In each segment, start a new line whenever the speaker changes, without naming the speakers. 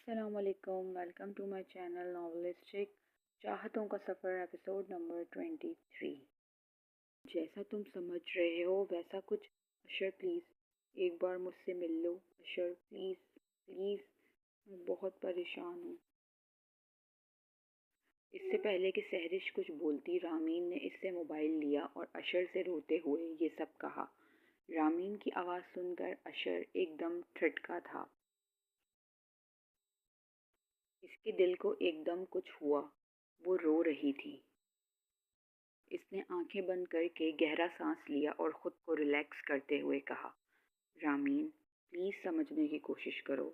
السلام علیکم، welcome to my channel ناولسٹک چاہتوں کا سفر ایپیسوڈ نمبر 23۔ جیسا تم سمجھ رہے ہو ویسا کچھ۔ اشر پلیز ایک بار مجھ سے مل لو۔ اشر پلیز پلیز، میں بہت پریشان ہوں۔ اس سے پہلے کہ سہرش کچھ بولتی رامین نے اس سے موبائل لیا اور اشر سے روتے ہوئے یہ سب کہا۔ رامین کی آواز سن کر اشر ایک دم ٹھٹکا تھا۔ اس کے دل کو ایک دم کچھ ہوا، وہ رو رہی تھی۔ اس نے آنکھیں بند کر کے گہرا سانس لیا اور خود کو ریلیکس کرتے ہوئے کہا، رامین پلیز سمجھنے کی کوشش کرو۔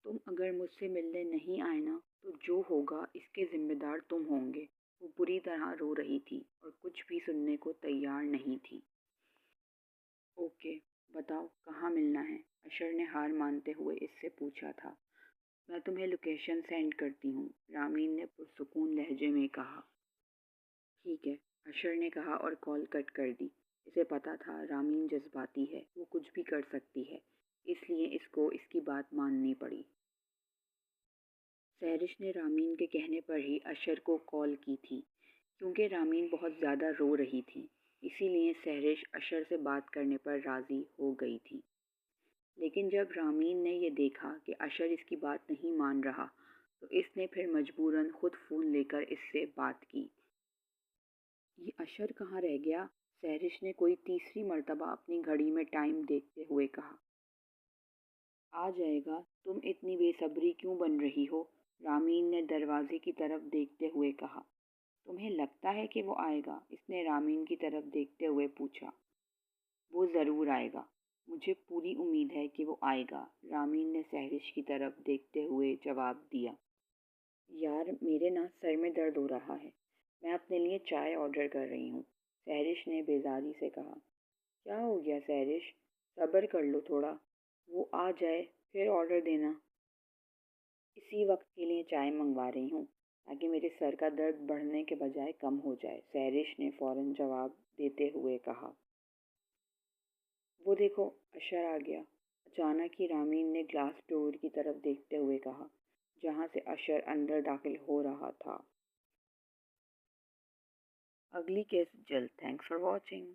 تم اگر مجھ سے ملنے نہیں آئے نا تو جو ہوگا اس کے ذمہ دار تم ہوں گے۔ وہ بری طرح رو رہی تھی اور کچھ بھی سننے کو تیار نہیں تھی۔ اوکے بتاؤ کہاں ملنا ہے؟ اشر نے ہار مانتے ہوئے اس سے پوچھا تھا۔ میں تمہیں لوکیشن سینڈ کرتی ہوں، رامین نے پرسکون لہجے میں کہا۔ ٹھیک ہے، اشر نے کہا اور کال کٹ کر دی۔ اسے پتا تھا رامین جذباتی ہے، وہ کچھ بھی کر سکتی ہے، اس لیے اس کو اس کی بات ماننی پڑی۔ سہرش نے رامین کے کہنے پر ہی اشر کو کال کی تھی، کیونکہ رامین بہت زیادہ رو رہی تھی، اسی لیے سہرش اشر سے بات کرنے پر راضی ہو گئی تھی۔ لیکن جب رامین نے یہ دیکھا کہ اشر اس کی بات نہیں مان رہا تو اس نے پھر مجبوراً خود فون لے کر اس سے بات کی۔ یہ اشر کہاں رہ گیا؟ سہرش نے کوئی تیسری مرتبہ اپنی گھڑی میں ٹائم دیکھتے ہوئے کہا۔ آ جائے گا، تم اتنی بے صبری کیوں بن رہی ہو؟ رامین نے دروازے کی طرف دیکھتے ہوئے کہا۔ تمہیں لگتا ہے کہ وہ آئے گا؟ اس نے رامین کی طرف دیکھتے ہوئے پوچھا۔ وہ ضرور آئے گا، مجھے پوری امید ہے کہ وہ آئے گا، رامین نے سہرش کی طرف دیکھتے ہوئے جواب دیا۔ یار میرے نا سر میں درد ہو رہا ہے، میں اپنے لیے چائے آرڈر کر رہی ہوں، سہرش نے بیزاری سے کہا۔ کیا ہو گیا سہرش؟ صبر کر لو تھوڑا، وہ آ جائے پھر آرڈر دینا۔ اسی وقت کے لیے چائے منگوا رہی ہوں تاکہ میرے سر کا درد بڑھنے کے بجائے کم ہو جائے، سہرش نے فوراً جواب دیتے ہوئے کہا۔ وہ دیکھو اشر آ گیا، اچانک ہی رامین نے گلاس ڈور کی طرف دیکھتے ہوئے کہا، جہاں سے اشر اندر داخل ہو رہا تھا۔ اگلی کیس جلد۔ Thanks for watching.